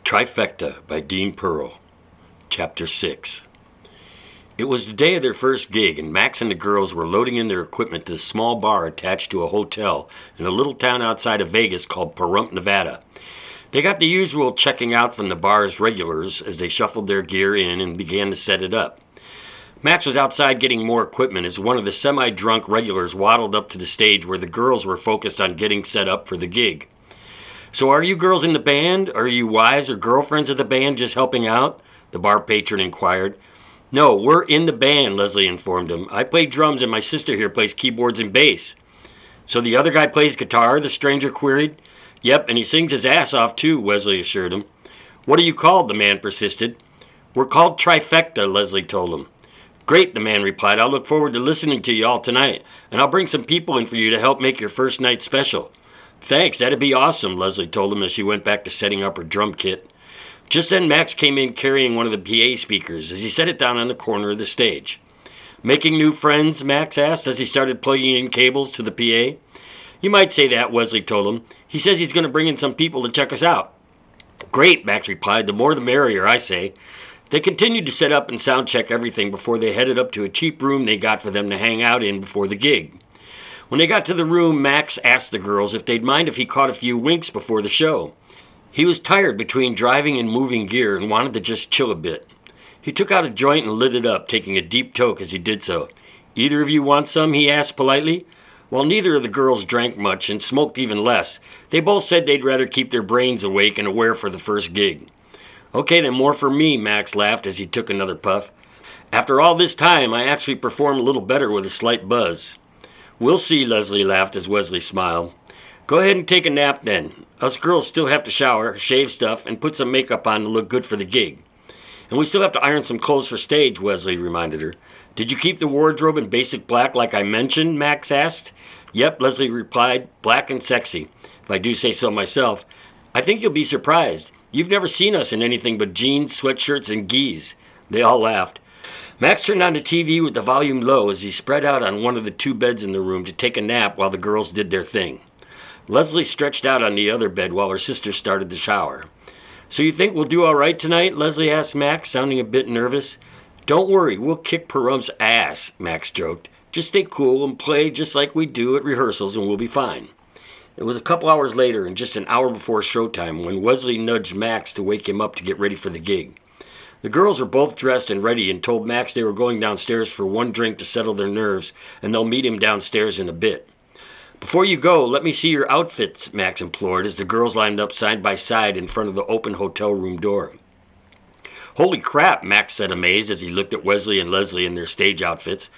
Trifecta by Dean Pearl, Chapter 6. It was the day of their first gig, and Max and the girls were loading in their equipment to the small bar attached to a hotel in a little town outside of Vegas called Pahrump, Nevada. They got the usual checking out from the bar's regulars as they shuffled their gear in and began to set it up. Max was outside getting more equipment as one of the semi-drunk regulars waddled up to the stage where the girls were focused on getting set up for the gig. "So are you girls in the band? Are you wives or girlfriends of the band just helping out?" the bar patron inquired. "No, we're in the band," Leslie informed him. "I play drums and my sister here plays keyboards and bass." "So the other guy plays guitar?" the stranger queried. "Yep, and he sings his ass off too," Wesley assured him. "What are you called?" the man persisted. "We're called Trifecta," Leslie told him. "Great," the man replied. "I'll look forward to listening to you all tonight, and I'll bring some people in for you to help make your first night special." "Thanks, that'd be awesome," Leslie told him as she went back to setting up her drum kit. Just then Max came in carrying one of the PA speakers as he set it down on the corner of the stage. "Making new friends?" Max asked as he started plugging in cables to the PA. "You might say that," Wesley told him. "He says he's going to bring in some people to check us out." "Great," Max replied. "The more the merrier, I say." They continued to set up and sound check everything before they headed up to a cheap room they got for them to hang out in before the gig. When they got to the room, Max asked the girls if they'd mind if he caught a few winks before the show. He was tired between driving and moving gear and wanted to just chill a bit. He took out a joint and lit it up, taking a deep toke as he did so. "Either of you want some?" he asked politely. While neither of the girls drank much and smoked even less, they both said they'd rather keep their brains awake and aware for the first gig. "Okay, then more for me," Max laughed as he took another puff. "After all this time, I actually perform a little better with a slight buzz." "We'll see," Leslie laughed as Wesley smiled. "Go ahead and take a nap then. Us girls still have to shower, shave stuff, and put some makeup on to look good for the gig." "And we still have to iron some clothes for stage," Wesley reminded her. "Did you keep the wardrobe in basic black like I mentioned?" Max asked. "Yep," Leslie replied, "black and sexy, if I do say so myself. I think you'll be surprised. You've never seen us in anything but jeans, sweatshirts, and gis." They all laughed. Max turned on the TV with the volume low as he spread out on one of the two beds in the room to take a nap while the girls did their thing. Leslie stretched out on the other bed while her sister started the shower. "So you think we'll do all right tonight?" Leslie asked Max, sounding a bit nervous. "Don't worry, we'll kick Pahrump's ass," Max joked. "Just stay cool and play just like we do at rehearsals and we'll be fine." It was a couple hours later and just an hour before showtime when Wesley nudged Max to wake him up to get ready for the gig. The girls were both dressed and ready and told Max they were going downstairs for one drink to settle their nerves, and they'll meet him downstairs in a bit. "Before you go, let me see your outfits," Max implored as the girls lined up side by side in front of the open hotel room door. "Holy crap," Max said amazed as he looked at Wesley and Leslie in their stage outfits.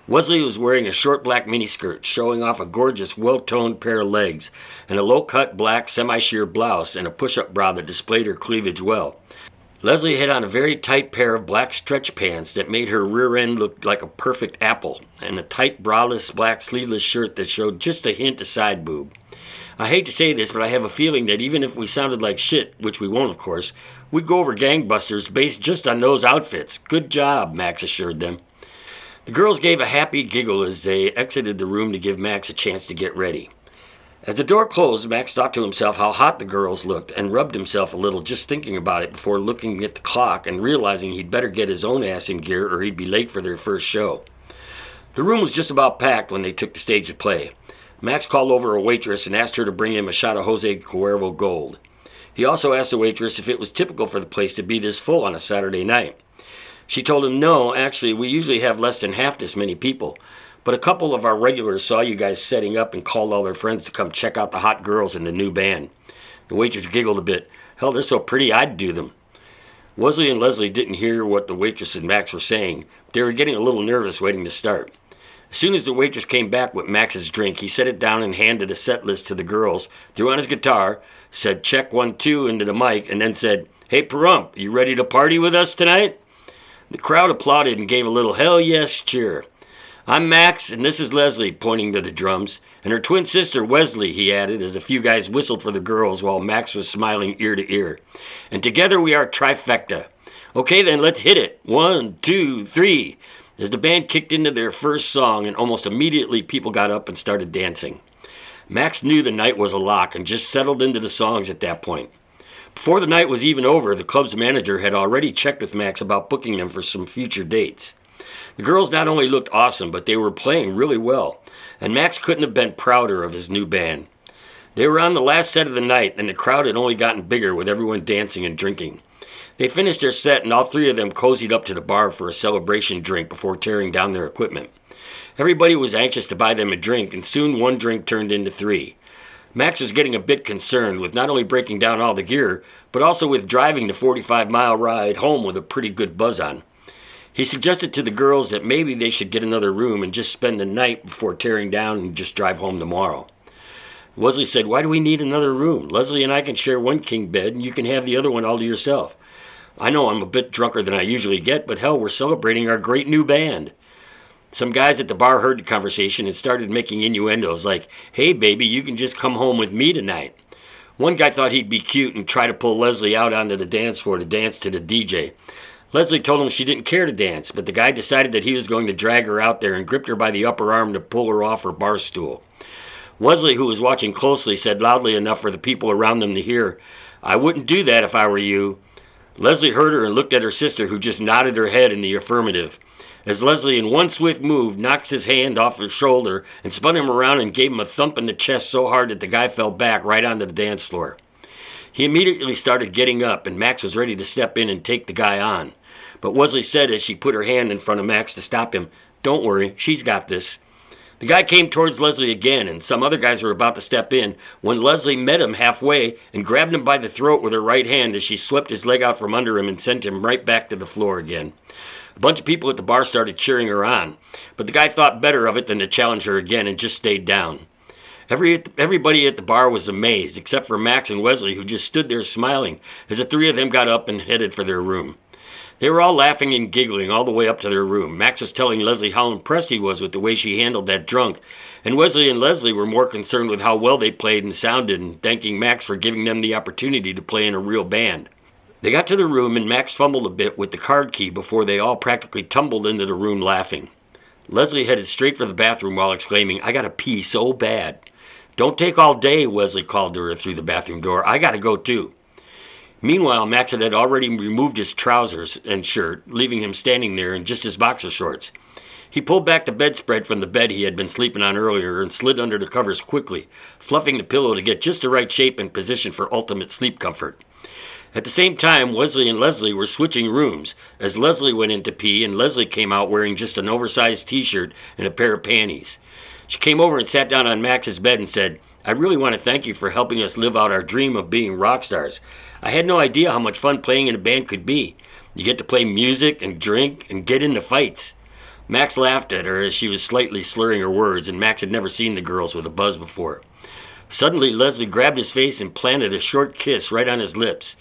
Wesley was wearing a short black miniskirt, showing off a gorgeous, well-toned pair of legs, and a low-cut black semi-sheer blouse and a push-up bra that displayed her cleavage well. Leslie had on a very tight pair of black stretch pants that made her rear end look like a perfect apple, and a tight braless black sleeveless shirt that showed just a hint of side boob. "I hate to say this, but I have a feeling that even if we sounded like shit, which we won't of course, we'd go over gangbusters based just on those outfits. Good job," Max assured them. The girls gave a happy giggle as they exited the room to give Max a chance to get ready. As the door closed, Max thought to himself how hot the girls looked and rubbed himself a little just thinking about it before looking at the clock and realizing he'd better get his own ass in gear or he'd be late for their first show. The room was just about packed when they took the stage to play. Max called over a waitress and asked her to bring him a shot of Jose Cuervo Gold. He also asked the waitress if it was typical for the place to be this full on a Saturday night. She told him, "No, actually, we usually have less than half this many people. But a couple of our regulars saw you guys setting up and called all their friends to come check out the hot girls in the new band." The waitress giggled a bit. "Hell, they're so pretty I'd do them." Wesley and Leslie didn't hear what the waitress and Max were saying. They were getting a little nervous waiting to start. As soon as the waitress came back with Max's drink, he set it down and handed a set list to the girls, threw on his guitar, said "check 1, 2" into the mic, and then said, "Hey, Pahrump, you ready to party with us tonight?" The crowd applauded and gave a little "hell yes" cheer. "I'm Max, and this is Leslie," pointing to the drums, "and her twin sister, Wesley," he added, as a few guys whistled for the girls while Max was smiling ear to ear. "And together we are Trifecta. Okay, then, let's hit it. 1, 2, 3. As the band kicked into their first song, and almost immediately people got up and started dancing. Max knew the night was a lock and just settled into the songs at that point. Before the night was even over, the club's manager had already checked with Max about booking them for some future dates. The girls not only looked awesome, but they were playing really well, and Max couldn't have been prouder of his new band. They were on the last set of the night, and the crowd had only gotten bigger with everyone dancing and drinking. They finished their set, and all three of them cozied up to the bar for a celebration drink before tearing down their equipment. Everybody was anxious to buy them a drink, and soon one drink turned into three. Max was getting a bit concerned with not only breaking down all the gear, but also with driving the 45-mile ride home with a pretty good buzz on. He suggested to the girls that maybe they should get another room and just spend the night before tearing down and just drive home tomorrow. Wesley said, "Why do we need another room? Leslie and I can share one king bed, and you can have the other one all to yourself. I know I'm a bit drunker than I usually get, but hell, we're celebrating our great new band." Some guys at the bar heard the conversation and started making innuendos like, "Hey baby, you can just come home with me tonight." One guy thought he'd be cute and try to pull Leslie out onto the dance floor to dance to the DJ. Leslie told him she didn't care to dance, but the guy decided that he was going to drag her out there and gripped her by the upper arm to pull her off her bar stool. Wesley, who was watching closely, said loudly enough for the people around them to hear, "I wouldn't do that if I were you." Leslie heard her and looked at her sister, who just nodded her head in the affirmative, as Leslie, in one swift move, knocked his hand off her shoulder and spun him around and gave him a thump in the chest so hard that the guy fell back right onto the dance floor. He immediately started getting up, and Max was ready to step in and take the guy on. But Wesley said as she put her hand in front of Max to stop him, "Don't worry, she's got this." The guy came towards Leslie again, and some other guys were about to step in when Leslie met him halfway and grabbed him by the throat with her right hand as she swept his leg out from under him and sent him right back to the floor again. A bunch of people at the bar started cheering her on, but the guy thought better of it than to challenge her again and just stayed down. Everybody at the bar was amazed, except for Max and Wesley, who just stood there smiling as the three of them got up and headed for their room. They were all laughing and giggling all the way up to their room. Max was telling Leslie how impressed he was with the way she handled that drunk, and Wesley and Leslie were more concerned with how well they played and sounded and thanking Max for giving them the opportunity to play in a real band. They got to the room, and Max fumbled a bit with the card key before they all practically tumbled into the room laughing. Leslie headed straight for the bathroom while exclaiming, "I gotta pee so bad." "Don't take all day," Wesley called to her through the bathroom door. "I gotta go too." Meanwhile, Max had already removed his trousers and shirt, leaving him standing there in just his boxer shorts. He pulled back the bedspread from the bed he had been sleeping on earlier and slid under the covers quickly, fluffing the pillow to get just the right shape and position for ultimate sleep comfort. At the same time, Wesley and Leslie were switching rooms, as Leslie went in to pee and Leslie came out wearing just an oversized t-shirt and a pair of panties. She came over and sat down on Max's bed and said, "I really want to thank you for helping us live out our dream of being rock stars. I had no idea how much fun playing in a band could be. You get to play music and drink and get into fights." Max laughed at her as she was slightly slurring her words, and Max had never seen the girls with a buzz before. Suddenly, Leslie grabbed his face and planted a short kiss right on his lips.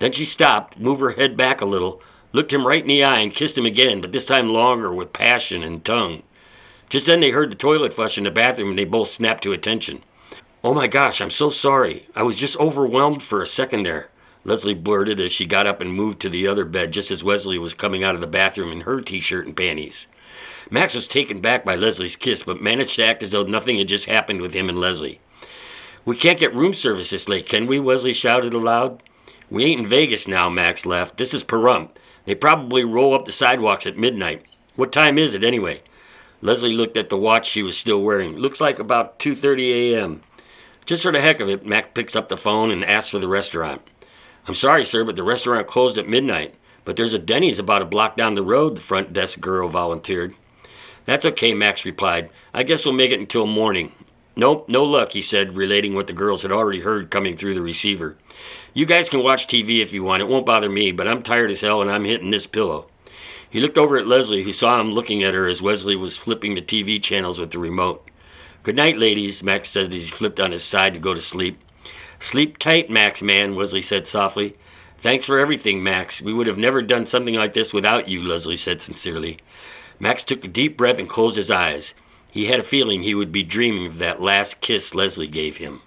Then she stopped, moved her head back a little, looked him right in the eye and kissed him again, but this time longer with passion and tongue. Just then they heard the toilet flush in the bathroom and they both snapped to attention. "Oh my gosh, I'm so sorry. I was just overwhelmed for a second there," Leslie blurted as she got up and moved to the other bed just as Wesley was coming out of the bathroom in her t-shirt and panties. Max was taken back by Leslie's kiss, but managed to act as though nothing had just happened with him and Leslie. "We can't get room service this late, can we?" Wesley shouted aloud. "We ain't in Vegas now," Max laughed. "This is Pahrump. They probably roll up the sidewalks at midnight. What time is it anyway?" Leslie looked at the watch she was still wearing. "Looks like about 2:30 a.m. Just for the heck of it, Max picks up the phone and asks for the restaurant. "I'm sorry, sir, but the restaurant closed at midnight. But there's a Denny's about a block down the road," the front desk girl volunteered. "That's okay," Max replied. "I guess we'll make it until morning." "Nope, no luck," he said, relating what the girls had already heard coming through the receiver. "You guys can watch TV if you want. It won't bother me, but I'm tired as hell and I'm hitting this pillow." He looked over at Leslie, who saw him looking at her as Wesley was flipping the TV channels with the remote. "Good night, ladies," Max said as he flipped on his side to go to sleep. "Sleep tight, Max, man," Wesley said softly. "Thanks for everything, Max. We would have never done something like this without you," Leslie said sincerely. Max took a deep breath and closed his eyes. He had a feeling he would be dreaming of that last kiss Leslie gave him.